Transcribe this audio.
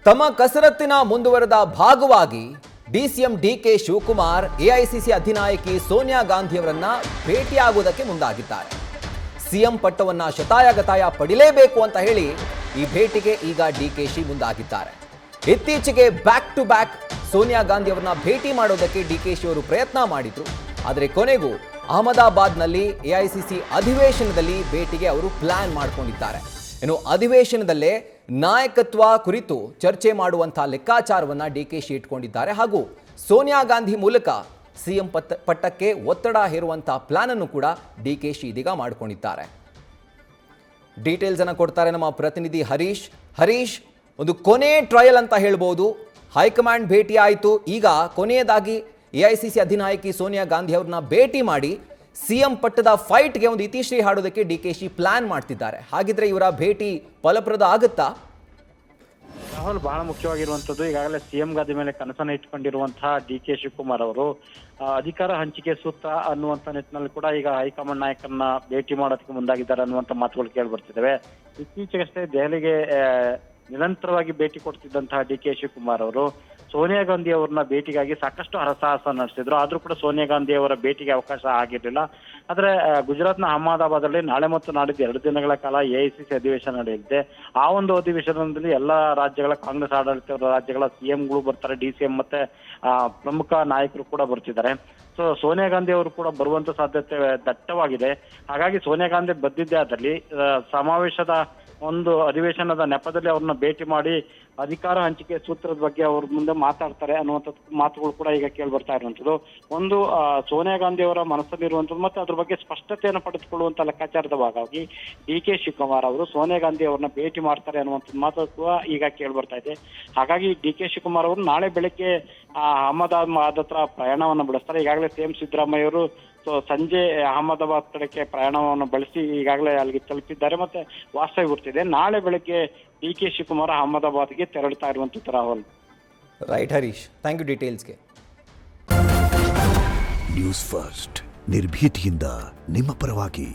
ತಮ್ಮ ಕಸರತ್ತಿನ ಮುಂದುವರೆದ ಭಾಗವಾಗಿ ಡಿಸಿಎಂ ಡಿಕೆ ಶಿವಕುಮಾರ್ ಎಐಸಿಸಿ ಅಧಿನಾಯಕಿ ಸೋನಿಯಾ ಗಾಂಧಿಯವರನ್ನ ಭೇಟಿಯಾಗುವುದಕ್ಕೆ ಮುಂದಾಗಿದ್ದಾರೆ. ಸಿಎಂ ಪಟ್ಟವನ್ನ ಶತಾಯಗತಾಯ ಪಡಿಲೇಬೇಕು ಅಂತ ಹೇಳಿ ಈ ಭೇಟಿಗೆ ಈಗ ಡಿಕೆಶಿ ಮುಂದಾಗಿದ್ದಾರೆ. ಇತ್ತೀಚೆಗೆ ಬ್ಯಾಕ್ ಟು ಬ್ಯಾಕ್ ಸೋನಿಯಾ ಗಾಂಧಿಯವರನ್ನ ಭೇಟಿ ಮಾಡೋದಕ್ಕೆ ಡಿಕೆಶಿ ಅವರು ಪ್ರಯತ್ನ ಮಾಡಿದ್ರು. ಆದರೆ ಕೊನೆಗೂ ಅಹಮದಾಬಾದ್ನಲ್ಲಿ ಎಐಸಿಸಿ ಅಧಿವೇಶನದಲ್ಲಿ ಭೇಟಿಗೆ ಅವರು ಪ್ಲಾನ್ ಮಾಡಿಕೊಂಡಿದ್ದಾರೆ. ಇನ್ನು ಅಧಿವೇಶನದಲ್ಲೇ ನಾಯಕತ್ವ ಕುರಿತು ಚರ್ಚೆ ಮಾಡುವಂತಹ ಲೆಕ್ಕಾಚಾರವನ್ನ ಡಿಕೆಶಿ ಇಟ್ಕೊಂಡಿದ್ದಾರೆ. ಹಾಗೂ ಸೋನಿಯಾ ಗಾಂಧಿ ಮೂಲಕ ಸಿಎಂ ಪಟ್ಟಕ್ಕೆ ಒತ್ತಡ ಹೇರುವಂತಹ ಪ್ಲಾನ್ ಅನ್ನು ಕೂಡ ಡಿಕೆಶಿ ಇದೀಗ ಮಾಡಿಕೊಂಡಿದ್ದಾರೆ. ಡೀಟೇಲ್ಸ್ ಅನ್ನು ಕೊಡ್ತಾರೆ ನಮ್ಮ ಪ್ರತಿನಿಧಿ ಹರೀಶ್. ಒಂದು ಕೊನೆ ಟ್ರಯಲ್ ಅಂತ ಹೇಳ್ಬೋದು. ಹೈಕಮಾಂಡ್ ಭೇಟಿ ಆಯಿತು. ಈಗ ಕೊನೆಯದಾಗಿ ಎಐಸಿಸಿ ಅಧಿನಾಯಕಿ ಸೋನಿಯಾ ಗಾಂಧಿ ಅವ್ರನ್ನ ಭೇಟಿ ಮಾಡಿ ಸಿಎಂ ಪಟ್ಟದ ಫೈಟ್ಗೆ ಒಂದು ಇತಿಶ್ರೀ ಹಾಡೋದಕ್ಕೆ ಡಿಕೆಶಿ ಪ್ಲಾನ್ ಮಾಡ್ತಿದ್ದಾರೆ. ಹಾಗಿದ್ರೆ ಇವರ ಭೇಟಿ ಫಲಪ್ರದ ಆಗುತ್ತಾ? ರಾಹುಲ್, ಬಹಳ ಮುಖ್ಯವಾಗಿರುವಂತದ್ದು ಈಗಾಗಲೇ ಸಿಎಂ ಗಾದಿ ಮೇಲೆ ಕನಸನ್ನು ಇಟ್ಕೊಂಡಿರುವಂತಹ ಡಿಕೆ ಶಿವಕುಮಾರ್ ಅವರು ಅಧಿಕಾರ ಹಂಚಿಕೆ ಸೂತ್ರ ಅನ್ನುವಂತ ನಿಟ್ಟಿನಲ್ಲಿ ಕೂಡ ಈಗ ಹೈಕಮಾಂಡ್ ನಾಯಕರನ್ನ ಭೇಟಿ ಮಾಡೋದಕ್ಕೆ ಮುಂದಾಗಿದ್ದಾರೆ ಅನ್ನುವಂತ ಮಾತುಗಳು ಕೇಳಿ ಬರ್ತಿದ್ದಾವೆ. ಇತ್ತೀಚೆಗಷ್ಟೇ ದೆಹಲಿಗೆ ನಿರಂತರವಾಗಿ ಭೇಟಿ ಕೊಡ್ತಿದ್ದಂತಹ ಡಿಕೆ ಶಿವಕುಮಾರ್ ಅವರು ಸೋನಿಯಾ ಗಾಂಧಿ ಅವರನ್ನ ಭೇಟಿಗಾಗಿ ಸಾಕಷ್ಟು ಹರಸಾಹಸ ನಡೆಸಿದ್ರು. ಆದ್ರೂ ಕೂಡ ಸೋನಿಯಾ ಗಾಂಧಿ ಅವರ ಭೇಟಿಗೆ ಅವಕಾಶ ಆಗಿರಲಿಲ್ಲ. ಆದ್ರೆ ಗುಜರಾತ್ನ ಅಹಮದಾಬಾದಲ್ಲಿ ನಾಳೆ ಮತ್ತು ನಾಡಿದ್ದು 2 ದಿನಗಳ ಕಾಲ ಎಐಸಿಸಿ ಅಧಿವೇಶನ ನಡೆಯಲಿದೆ. ಆ ಒಂದು ಅಧಿವೇಶನದಲ್ಲಿ ಎಲ್ಲಾ ರಾಜ್ಯಗಳ ಕಾಂಗ್ರೆಸ್ ಆಡಳಿತ ರಾಜ್ಯಗಳ ಸಿಎಂಗಳು ಬರ್ತಾರೆ, ಡಿಸಿಎಂ ಮತ್ತೆ ಪ್ರಮುಖ ನಾಯಕರು ಕೂಡ ಬರ್ತಿದ್ದಾರೆ. ಸೊ ಸೋನಿಯಾ ಗಾಂಧಿ ಅವರು ಕೂಡ ಬರುವಂತ ಸಾಧ್ಯತೆ ದಟ್ಟವಾಗಿದೆ. ಹಾಗಾಗಿ ಸೋನಿಯಾ ಗಾಂಧಿ ಬಂದಿದ್ದೇ ಆದಲ್ಲಿ ಸಮಾವೇಶದ ಒಂದು ಅಧಿವೇಶನದ ನೆಪದಲ್ಲಿ ಅವ್ರನ್ನ ಭೇಟಿ ಮಾಡಿ ಅಧಿಕಾರ ಹಂಚಿಕೆ ಸೂತ್ರದ ಬಗ್ಗೆ ಅವ್ರ ಮುಂದೆ ಮಾತಾಡ್ತಾರೆ ಅನ್ನುವಂಥ ಮಾತುಗಳು ಕೂಡ ಈಗ ಕೇಳಿ ಬರ್ತಾ ಇರುವಂತದ್ದು. ಒಂದು ಸೋನಿಯಾ ಗಾಂಧಿ ಅವರ ಮನಸ್ಸಲ್ಲಿರುವಂಥದ್ದು ಮತ್ತೆ ಅದ್ರ ಬಗ್ಗೆ ಸ್ಪಷ್ಟತೆಯನ್ನು ಪಡೆದುಕೊಳ್ಳುವಂತ ಲೆಕ್ಕಾಚಾರದ ಭಾಗವಾಗಿ ಡಿಕೆ ಶಿವಕುಮಾರ್ ಅವರು ಸೋನಿಯಾ ಗಾಂಧಿ ಅವ್ರನ್ನ ಭೇಟಿ ಮಾಡ್ತಾರೆ ಅನ್ನುವಂಥದ್ದು ಮಾತು ಕೂಡ ಈಗ ಕೇಳಿ ಬರ್ತಾ ಇದೆ. ಹಾಗಾಗಿ ಡಿಕೆ ಶಿವಕುಮಾರ್ ಅವರು ನಾಳೆ ಬೆಳಗ್ಗೆ ಅಹಮದಾಬಾದ್ ಹತ್ರ ಪ್ರಯಾಣವನ್ನು ಬೆಳೆಸ್ತಾರೆ. ಈಗಾಗಲೇ ಸಿಎಂ ಸಿದ್ದರಾಮಯ್ಯ ಅವರು ಸಂಜೆ ಅಹಮದಾಬಾದ್ ಕಡೆಗೆ ಪ್ರಯಾಣವನ್ನು ಬಳಸಿ ಈಗಾಗಲೇ ಅಲ್ಲಿಗೆ ತಲುಪಿದ್ದಾರೆ ಮತ್ತೆ ವಾಸ್ತವ್ಯ ಬರ್ತಿದೆ. ನಾಳೆ ಬೆಳಗ್ಗೆ ಡಿಕೆ ಶಿವಕುಮಾರ್ ಅಹಮದಾಬಾದ್ಗೆ ತೆರಳುತ್ತಾ ಇರುವಂತದ್ದು Rahul. Right Harish, thank you ಡೀಟೇಲ್ಸ್ಗೆ. ನ್ಯೂಸ್ ಫಸ್ಟ್ ನಿರ್ಭೀತಿಯಿಂದ ನಿಮ್ಮ ಪರವಾಗಿ.